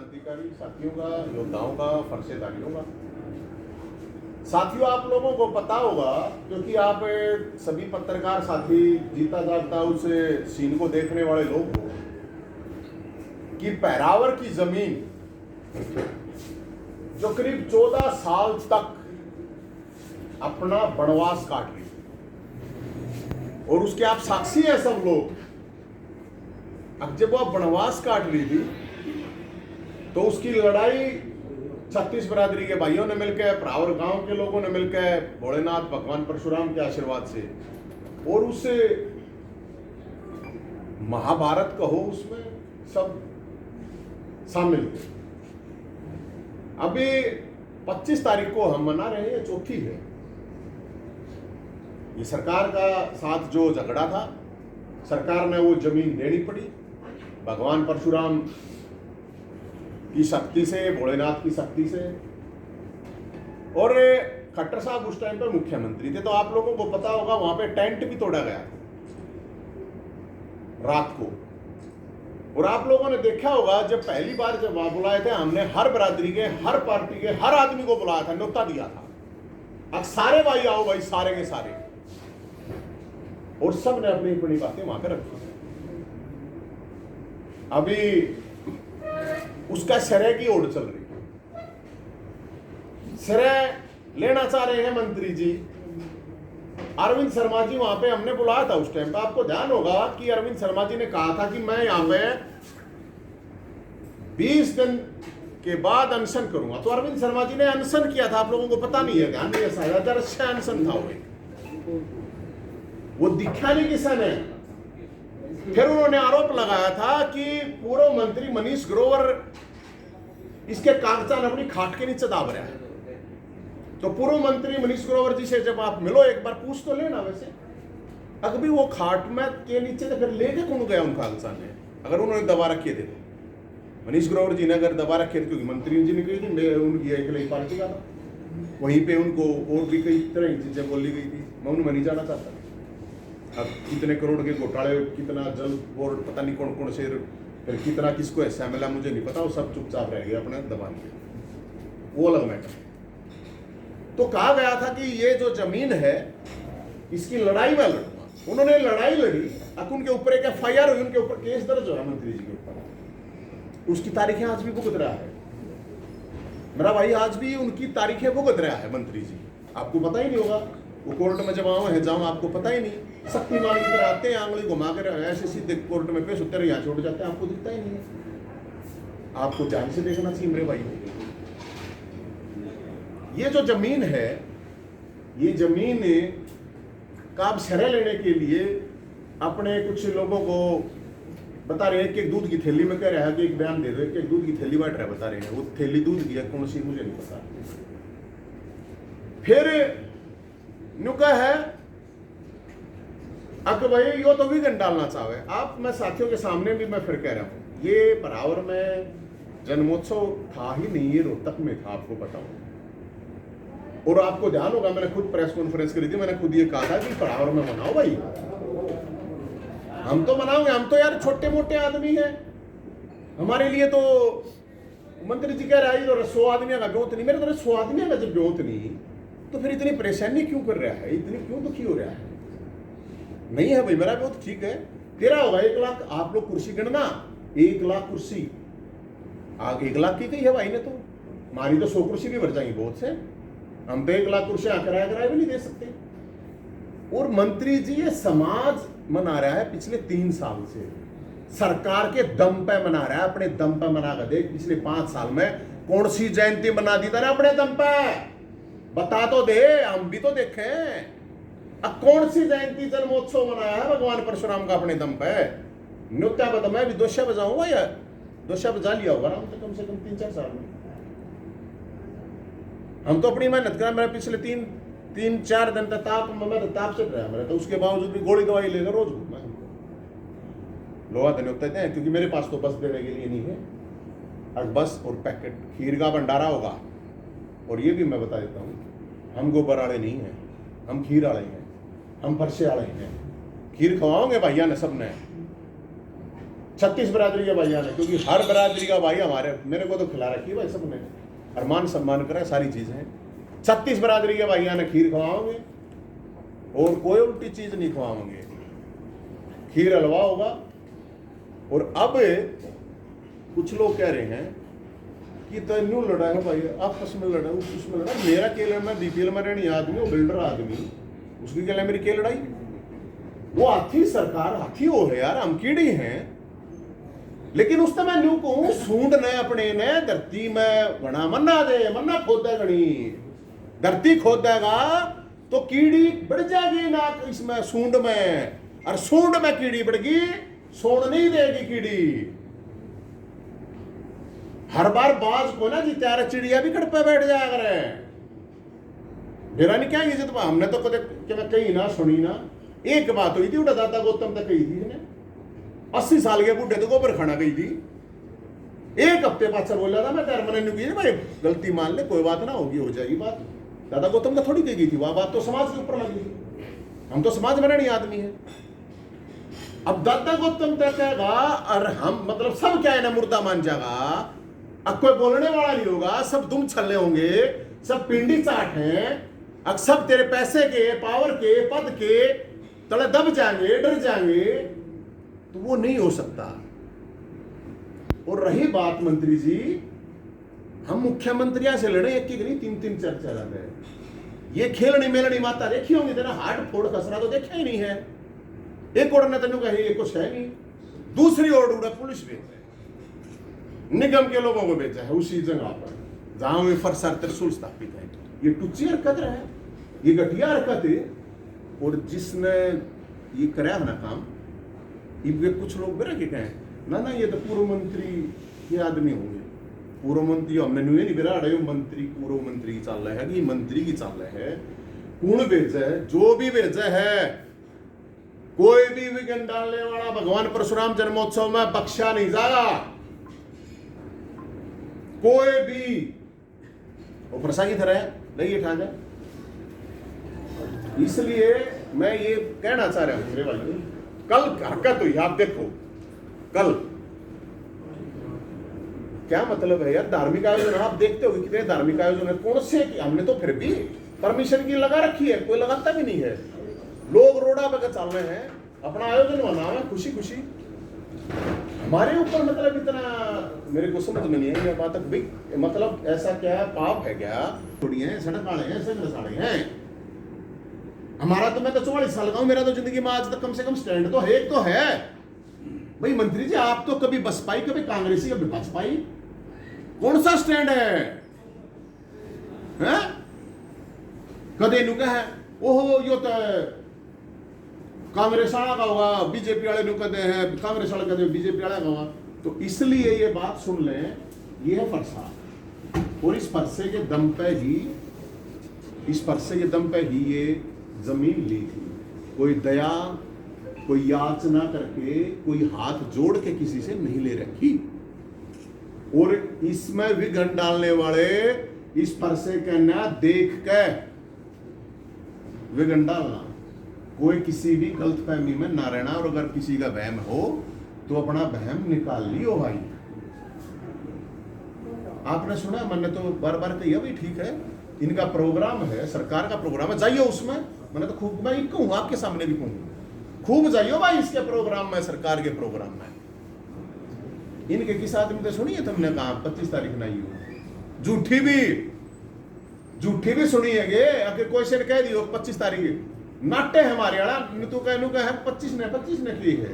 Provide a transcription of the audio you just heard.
क्रांतिकारी साथियों का, योद्धाओं का, फरसेदारियों का। साथियों, आप लोगों को पता होगा, क्योंकि आप सभी पत्रकार साथी जीता जागता उस सीन को देखने वाले लोग हो, कि पहरावर की जमीन जो करीब 14 साल तक अपना वनवास काट रही, और उसके आप साक्षी हैं सब लोग। अब जब वो वनवास काट रही थी तो उसकी लड़ाई 36 बरादरी के भाइयों ने मिलकर, परावर गांव के लोगों ने मिलकर, भोलेनाथ भगवान परशुराम के आशीर्वाद से, और उस महाभारत कहो उसमें सब शामिल थे। अभी 25 तारीख को हम मना रहे हैं, चौथी है। ये सरकार का साथ जो झगड़ा था, सरकार ने वो जमीन देनी पड़ी भगवान परशुराम की शक्ति से, भोलेनाथ की शक्ति से। और खट्टर साहब उस टाइम पर मुख्यमंत्री थे, तो आप लोगों को पता होगा वहां पे टेंट भी तोड़ा गया रात को। और आप लोगों ने देखा होगा, जब पहली बार जब वहां बुलाए थे, हमने हर बरादरी के, हर पार्टी के, हर आदमी को बुलाया था, न्योता दिया था, अब सारे भाई आओ भाई, सारे के सारे। और सब ने अपनी अपनी बातें वहां पे रखी। अभी उसका श्रेय की ओर चल रही है, श्रेय लेना चाह रहे हैं मंत्री जी। अरविंद शर्मा जी वहां पे हमने बुलाया था उस टाइम पे, आपको ध्यान होगा कि अरविंद शर्मा जी ने कहा था कि मैं यहां पे 20 दिन के बाद अनशन करूंगा। तो अरविंद शर्मा जी ने अनशन किया था, आप लोगों को पता नहीं है, ध्यान नहीं है शायद, अच्छा अनशन था वो दिखा नहीं किसी ने। फिर उन्होंने आरोप लगाया था कि पूर्व मंत्री मनीष ग्रोवर इसके कागजात अपनी खाट के नीचे दाब रहा है। तो पूर्व मंत्री मनीष ग्रोवर जी से जब आप मिलो, एक बार पूछ तो लेना। वैसे अगर भी वो खाट में के नीचे, तो फिर लेके कौन गया उन कागजात ने, अगर उन्होंने दबा रखे थे तो। मनीष ग्रोवर जी ने अगर दबा रखे थे, क्योंकि मंत्री जी ने कही थी, मैं उनकी एक पार्टी का था, वहीं पे उनको और भी कई तरह की चीजें बोली गई थी, मैं उनमें नहीं जाना चाहता। अब कितने करोड़ के घोटाले, कितना जल बोर्ड, पता नहीं कौन कौन से, फिर कितना किसको ऐसा मिला मुझे नहीं पता, वो सब चुपचाप रह गया अपने दबान के, वो अलग मैटर। तो कहा गया था कि ये जो जमीन है इसकी लड़ाई में लड़ूंगा। उन्होंने लड़ाई लड़ी, अब उनके ऊपर एक FIR हुई, उनके ऊपर केस दर्ज हुआ मंत्री जी के ऊपर। उसकी तारीखें आज भी भुगत रहा है मेरा भाई, आज भी उनकी तारीखें भुगत रहा है मंत्री जी। आपको पता ही नहीं होगा, वो कोर्ट में जब आए हैं जाऊँ, आपको पता ही नहीं। शक्तिमान की तरह आते हैं, आंगली घुमा कर ऐसे सीधे कोर्ट में पेश होते रहे, यहाँ छोड़ जाते हैं, आपको दिखता ही नहीं है। आपको ध्यान से देखना चाहिए मेरे भाई। ये जो जमीन है, ये जमीन का आप श्रेय लेने के लिए अपने कुछ लोगों को बता रहे हैं कि एक दूध की थैली में कह रहा है कि एक बयान दे दो कि एक दूध की थैली बांट रहा है, बता रहे हैं वो थैली दूध की है, कौन सी मुझे नहीं पता। फिर नुका है अब भाई यो तो विघन डालना चाहे आप। मैं साथियों के सामने भी मैं फिर कह रहा हूं, ये परावर में जन्मोत्सव था ही नहीं, ये रोहतक में था, आपको बताऊं। और आपको ध्यान होगा, मैंने खुद प्रेस कॉन्फ्रेंस करी थी, मैंने खुद ये कहा था कि परावर में मनाओ भाई, हम तो मनाओगे, हम तो यार छोटे मोटे आदमी हैं, हमारे लिए तो मंत्री जी कह रहा है तो 100 आदमियों का ब्योत नहीं, मेरे तो 100 आदमियों का जब ब्योत नहीं, तो फिर इतनी परेशानी क्यों कर रहा है, इतनी क्यों दुखी हो रहा है। नहीं है भाई, मेरा ब्योत ठीक है, तेरा होगा 1 लाख। आप लोग कुर्सी गिनना, 1 लाख कुर्सी, 1 लाख की कही है भाई ने, तो हमारी तो 100 कुर्सी भी भर जाएंगी बहुत से, हम तो 1 लाख कुर्सियां किराया भी नहीं दे सकते। और मंत्री जी ये समाज मना रहा है पिछले 3 साल से, सरकार के दम पे मना रहा है, अपने दम पे मना कर देख। पिछले 5 साल में कौन सी जयंती मना दी था ना अपने दम पे, बता तो दे, हम भी तो देखें। अब कौन सी जयंती जन्मोत्सव मनाया है भगवान परशुराम का अपने दम पे। नृत्य बता, मैं भी दोषा बजाऊंगा या दोषा बजा लिया होगा ना तो कम से कम 3-4 साल में। हम तो अपनी मेहनत करा, मेरा पिछले 3-4 दिन तक ताप चल रहा है मेरा, तो उसके बावजूद भी गोली दवाई लेकर रोज घूमना लोहा धन्य होता है, क्योंकि मेरे पास तो बस देने के लिए नहीं है, और बस और पैकेट खीर का भंडारा होगा। और ये भी मैं बता देता हूँ, हम गोबर वाले नहीं हैं, हम खीर वाले हैं, हम फरसे वाले हैं। खीर खवाओगे भैया ने, सब ने, 36 बरादरी के भाइयों ने, क्योंकि हर बरादरी का भाई हमारे, मेरे को तो खिला रखी है भाई सबने, और मान सम्मान करा, सारी चीजें हैं। 36 बरादरी के भाइयों ने खीर खवाओगे और कोई उल्टी चीज नहीं खवाओगे, खीर हलवा होगा। और अब कुछ लोग कह रहे हैं कि तेनू लड़ा है भाई, आपस में लड़ा, उसमें लड़ा, मेरा क्या लड़ना, बीपीएल में रहनी आदमी, वो बिल्डर आदमी, उसकी क्या मेरी क्या लड़ाई। वो हाथी सरकार, हाथी हो है यार, हम कीड़ी हैं। लेकिन उस समय न्यू कहूं, सूंड ने अपने ने धरती में बना मन्ना दे, मन्ना खोदा गणी, धरती खोदेगा तो कीड़ी बढ़ जाएगी ना इसमें, सूंड में, और सूंड में कीड़ी बढ़गी, सोन नहीं देगी कीड़ी। हर बार बाज को ना जी त्यार चिड़िया भी कड़पे बैठ जाया करे, मेरा नहीं क्या इज्जत, हमने तो कदे कही ना सुनी ना। एक बात हुई थी, उड़ा दादा गौतम तक कही थी ने, 80 साल के बूढ़े तो गोबर खाना गई थी। एक हफ्ते बाद सर बोला था, मैं तेरे मन की भाई गलती मान ले, कोई बात ना होगी, हो जाएगी बात। दादा गौतम का थोड़ी कही गई थी, वह बात तो समाज के ऊपर लगी थी, हम तो समाज में रहने आदमी है। अब दादा गौतम तक कहेगा, और हम मतलब सब क्या है ना, मुर्दा मान जाएगा, अब कोई बोलने वाला नहीं होगा, सब दुम छल्ले होंगे, सब पिंडी चाट हैं, अब सब तेरे पैसे के, पावर के, पद के तले दब जाएंगे, डर जाएंगे, तो वो नहीं हो सकता। और रही बात मंत्री जी, हम मुख्यमंत्रियों से लड़े, एक की नहीं 3-3 चर्चा लड़े, ये खेलनी मेलनी माता देखी होंगी, तेरा हार्ड फोड़ खसरा तो देखा ही नहीं है। एक ओर ने तेनू कही, ये कुछ है नहीं, दूसरी ओर उड़ा पुलिस भी निगम के लोगों को भेजा है उसी जगह पर जहां वे फरसर त्रिशूल स्थापित है। ये टुच्ची हरकत है, ये घटिया हरकत है। और जिसने ये कराया ना काम, ये कुछ लोग मेरे के कहें ना ये तो पूर्व मंत्री के आदमी होंगे, पूर्व मंत्री हमने नहीं बिराड़ है, मंत्री पूर्व मंत्री की चाल है कि मंत्री की चाल है, कौन भेजा है, जो भी भेजा है, कोई भी विघ्न डालने वाला भगवान परशुराम जन्मोत्सव में बख्शा नहीं जाएगा, कोई भी। वो प्रसा की तरह नहीं ठान है। इसलिए मैं ये कहना चाह रहा हूं मेरे भाई, कल हरकत हुई, आप देखो कल क्या मतलब है यार। धार्मिक आयोजन आप देखते हो कितने धार्मिक आयोजन है, कौन से कि हमने तो फिर भी परमिशन की लगा रखी है, कोई लगाता भी नहीं है, लोग रोडा पे चल रहे हैं, अपना आयोजन मना है खुशी खुशी। हमारे ऊपर मतलब इतना मेरे को समझ में नहीं है ये बात भाई, मतलब ऐसा क्या पाप है क्या, थोड़ी है सड़क वाले हैं, सड़क साड़े हैं। हमारा तो, मैं तो 44 साल का हूं, मेरा तो जिंदगी में आज तक कम से कम स्टैंड तो एक तो है भाई। मंत्री जी आप तो कभी बसपाई, कभी कांग्रेसी, कभी भाजपाई, कौन सा स्टैंड है? कदे नु कहे ओहो यो तो कांग्रेस वाला का होगा, बीजेपी वाले नु कहते हैं कांग्रेस वाले कहते हैं बीजेपी वाला का होगा। तो इसलिए ये बात सुन लें, ये है फरसा, और इस फरसे के दम पे ही, इस फरसे के दम पे ही ये जमीन ली थी। कोई दया, कोई याचना करके, कोई हाथ जोड़ के किसी से नहीं ले रखी। और इसमें विघ्न डालने वाले इस फरसे के ना देख के विघ्न डालना, कोई किसी भी गलतफहमी में ना रहना। और अगर किसी का वहम हो तो अपना वहम निकाल लियो भाई। आपने सुना, मैंने तो बार बार कही भाई ठीक है, इनका प्रोग्राम है, सरकार का प्रोग्राम है, जाइए उसमें। मैंने तो खूब, मैं कहूँ आपके सामने भी कहूँ, खूब जाइयो भाई इसके प्रोग्राम में, सरकार के प्रोग्राम में। इनके किस आदमी तो सुनिए तुमने कहा 25 तारीख नहीं हो, झूठी भी सुनी है गे। अगर कोई से कह दियो 25 तारीख नाटे हमारे वाला, तो कहू कह 25 ने की है,